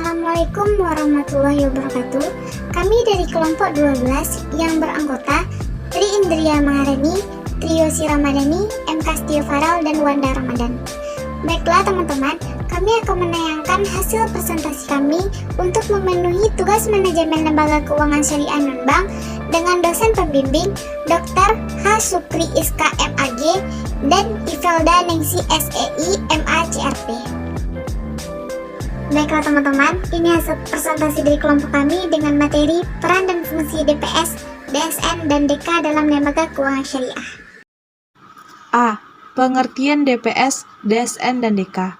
Assalamualaikum warahmatullahi wabarakatuh. Kami dari kelompok 12 yang beranggota Tri Indria Maharani, Trio Si Ramadhani, M. Kastio Faral, dan Wanda Ramadan. Baiklah teman-teman, kami akan menayangkan hasil presentasi kami untuk memenuhi tugas manajemen lembaga keuangan syariah non-bank dengan dosen pembimbing Dr. H. Sukri Iska MAG dan Ivelda Ningsi SEI MA CRP. Baiklah teman-teman, ini hasil presentasi dari kelompok kami dengan materi peran dan fungsi DPS, DSN, dan DK dalam lembaga keuangan syariah. A. Pengertian DPS, DSN, dan DK.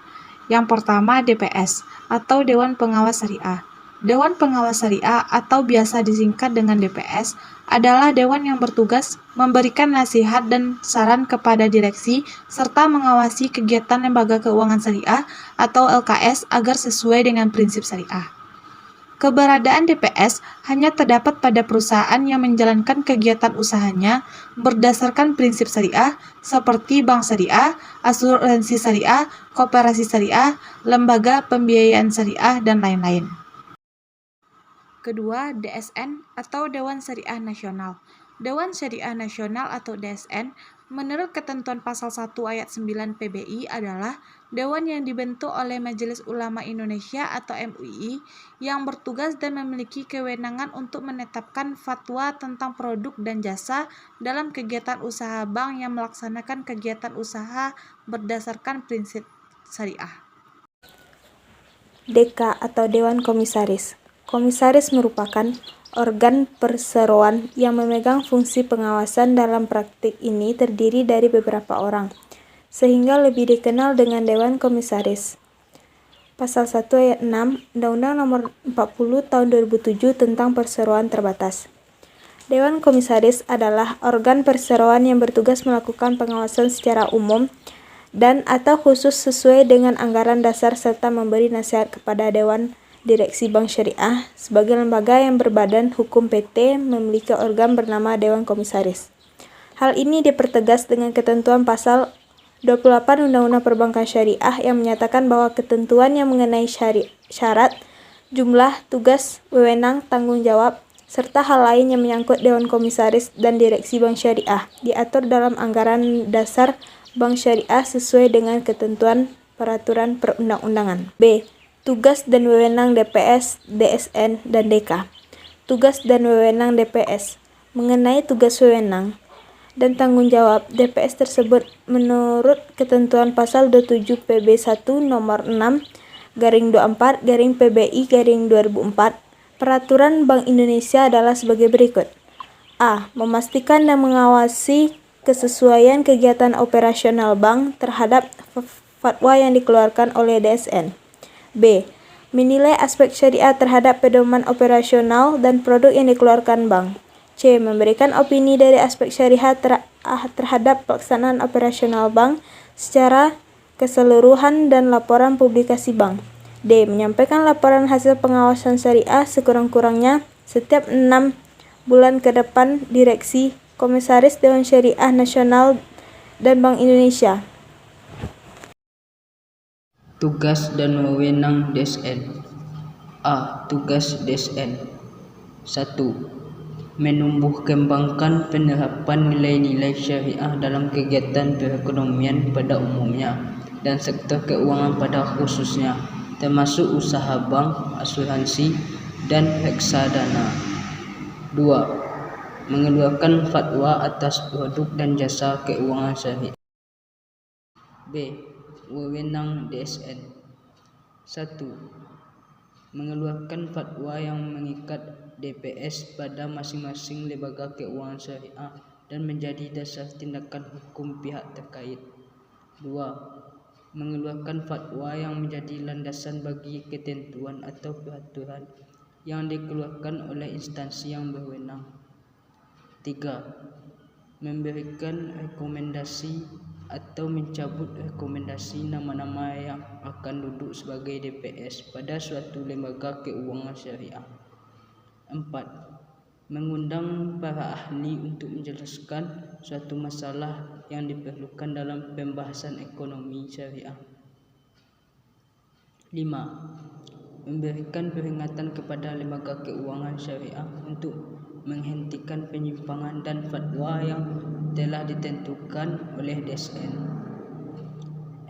Yang pertama, DPS atau Dewan Pengawas Syariah. Dewan Pengawas Syariah atau biasa disingkat dengan DPS adalah dewan yang bertugas memberikan nasihat dan saran kepada direksi serta mengawasi kegiatan lembaga keuangan syariah atau LKS agar sesuai dengan prinsip syariah. Keberadaan DPS hanya terdapat pada perusahaan yang menjalankan kegiatan usahanya berdasarkan prinsip syariah seperti bank syariah, asuransi syariah, koperasi syariah, lembaga pembiayaan syariah, dan lain-lain. Kedua, DSN atau Dewan Syariah Nasional. Dewan Syariah Nasional atau DSN menurut ketentuan pasal 1 ayat 9 PBI adalah dewan yang dibentuk oleh Majelis Ulama Indonesia atau MUI yang bertugas dan memiliki kewenangan untuk menetapkan fatwa tentang produk dan jasa dalam kegiatan usaha bank yang melaksanakan kegiatan usaha berdasarkan prinsip syariah. DK atau Dewan Komisaris. Komisaris merupakan organ perseroan yang memegang fungsi pengawasan. Dalam praktik ini terdiri dari beberapa orang, sehingga lebih dikenal dengan Dewan Komisaris. Pasal 1 ayat 6 Undang-Undang Nomor 40 Tahun 2007 tentang Perseroan Terbatas. Dewan Komisaris adalah organ perseroan yang bertugas melakukan pengawasan secara umum dan atau khusus sesuai dengan anggaran dasar serta memberi nasihat kepada Dewan Direksi Bank Syariah. Sebagai lembaga yang berbadan hukum PT memiliki organ bernama Dewan Komisaris. Hal ini dipertegas dengan ketentuan pasal 28 Undang-Undang Perbankan Syariah yang menyatakan bahwa ketentuan yang mengenai syarat, jumlah, tugas, wewenang, tanggung jawab, serta hal lain yang menyangkut Dewan Komisaris dan Direksi Bank Syariah diatur dalam anggaran dasar Bank Syariah sesuai dengan ketentuan peraturan perundang-undangan. B. Tugas dan wewenang DPS, DSN, dan DK. Tugas dan wewenang DPS. Mengenai tugas, wewenang, dan tanggung jawab DPS tersebut menurut ketentuan pasal 27 PB 1 nomor 6/24/PBI/2004 Peraturan Bank Indonesia adalah sebagai berikut. A. Memastikan dan mengawasi kesesuaian kegiatan operasional bank terhadap fatwa yang dikeluarkan oleh DSN. B. Menilai aspek syariah terhadap pedoman operasional dan produk yang dikeluarkan bank. C. Memberikan opini dari aspek syariah terhadap pelaksanaan operasional bank secara keseluruhan dan laporan publikasi bank. D. Menyampaikan laporan hasil pengawasan syariah sekurang-kurangnya setiap 6 bulan ke depan Direksi Komisaris Dewan Syariah Nasional dan Bank Indonesia. Tugas dan wewenang DSN. A. Tugas DSN. 1. Menumbuh kembangkan penerapan nilai-nilai syariah dalam kegiatan perekonomian pada umumnya dan sektor keuangan pada khususnya, termasuk usaha bank, asuransi, dan reksadana. 2. Mengeluarkan fatwa atas produk dan jasa keuangan syariah. B. Wewenang DSN. 1. Mengeluarkan fatwa yang mengikat DPS pada masing-masing lembaga keuangan syariah dan menjadi dasar tindakan hukum pihak terkait. 2. Mengeluarkan fatwa yang menjadi landasan bagi ketentuan atau peraturan yang dikeluarkan oleh instansi yang berwenang. 3. Memberikan rekomendasi atau mencabut rekomendasi nama-nama yang akan duduk sebagai DPS pada suatu lembaga keuangan syariah. 4. Mengundang para ahli untuk menjelaskan suatu masalah yang diperlukan dalam pembahasan ekonomi syariah. 5. memberikan peringatan kepada lembaga keuangan syariah untuk menghentikan penyimpangan dan fatwa yang telah ditentukan oleh DSN.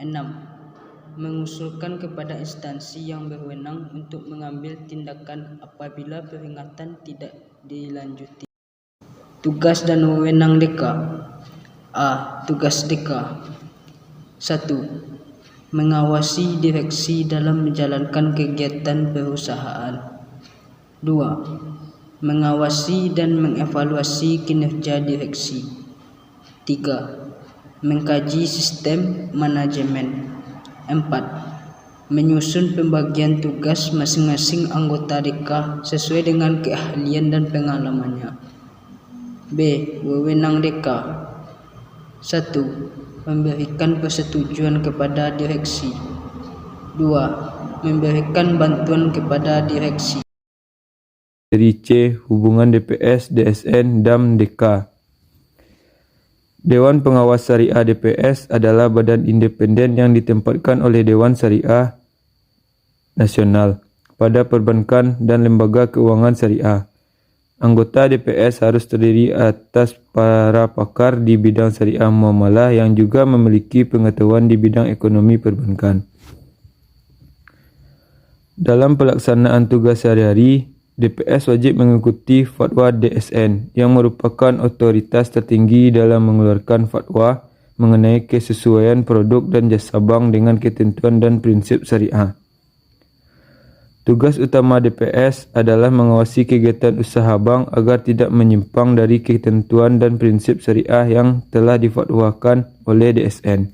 6. Mengusulkan kepada instansi yang berwenang untuk mengambil tindakan apabila peringatan tidak dilanjuti. Tugas dan wewenang DK. A. Tugas DK. 1. Mengawasi direksi dalam menjalankan kegiatan perusahaan. 2. Mengawasi dan mengevaluasi kinerja direksi. 3. Mengkaji sistem manajemen. 4. Menyusun pembagian tugas masing-masing anggota DK sesuai dengan keahlian dan pengalamannya. B. Wewenang DK. 1. Memberikan persetujuan kepada direksi. 2. Memberikan bantuan kepada direksi. Seri C. Hubungan DPS, DSN, dan DK. Dewan Pengawas Syariah DPS adalah badan independen yang ditempatkan oleh Dewan Syariah Nasional pada perbankan dan lembaga keuangan syariah. Anggota DPS harus terdiri atas para pakar di bidang syariah muamalah yang juga memiliki pengetahuan di bidang ekonomi perbankan. Dalam pelaksanaan tugas sehari-hari, DPS wajib mengikuti fatwa DSN yang merupakan otoritas tertinggi dalam mengeluarkan fatwa mengenai kesesuaian produk dan jasa bank dengan ketentuan dan prinsip syariah. Tugas utama DPS adalah mengawasi kegiatan usaha bank agar tidak menyimpang dari ketentuan dan prinsip syariah yang telah difatwakan oleh DSN.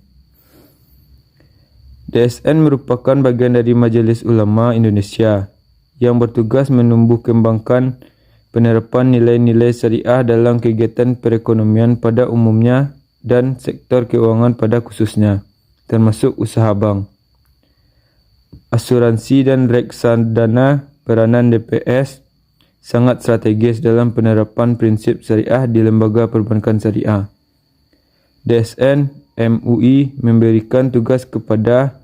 DSN merupakan bagian dari Majelis Ulama Indonesia yang bertugas menumbuh kembangkan penerapan nilai-nilai syariah dalam kegiatan perekonomian pada umumnya dan sektor keuangan pada khususnya, termasuk usaha bank. Asuransi dan reksadana. Peranan DPS sangat strategis dalam penerapan prinsip syariah di lembaga perbankan syariah. DSN MUI memberikan tugas kepada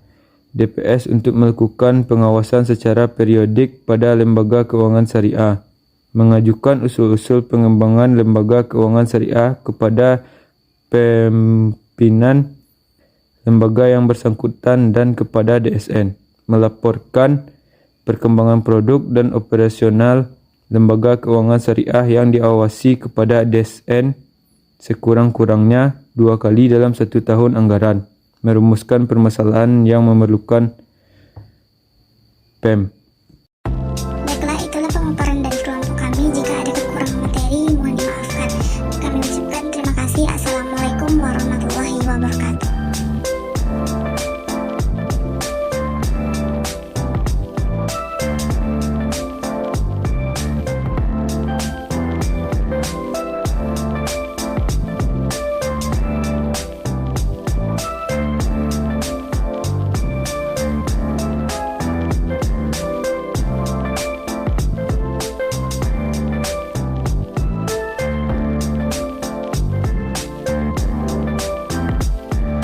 DPS untuk melakukan pengawasan secara periodik pada lembaga keuangan syariah, mengajukan usul-usul pengembangan lembaga keuangan syariah kepada pimpinan lembaga yang bersangkutan dan kepada DSN, melaporkan perkembangan produk dan operasional lembaga keuangan syariah yang diawasi kepada DSN sekurang-kurangnya 2 kali dalam 1 tahun anggaran, merumuskan permasalahan yang memerlukan PEM. Baiklah, itulah pemaparan dari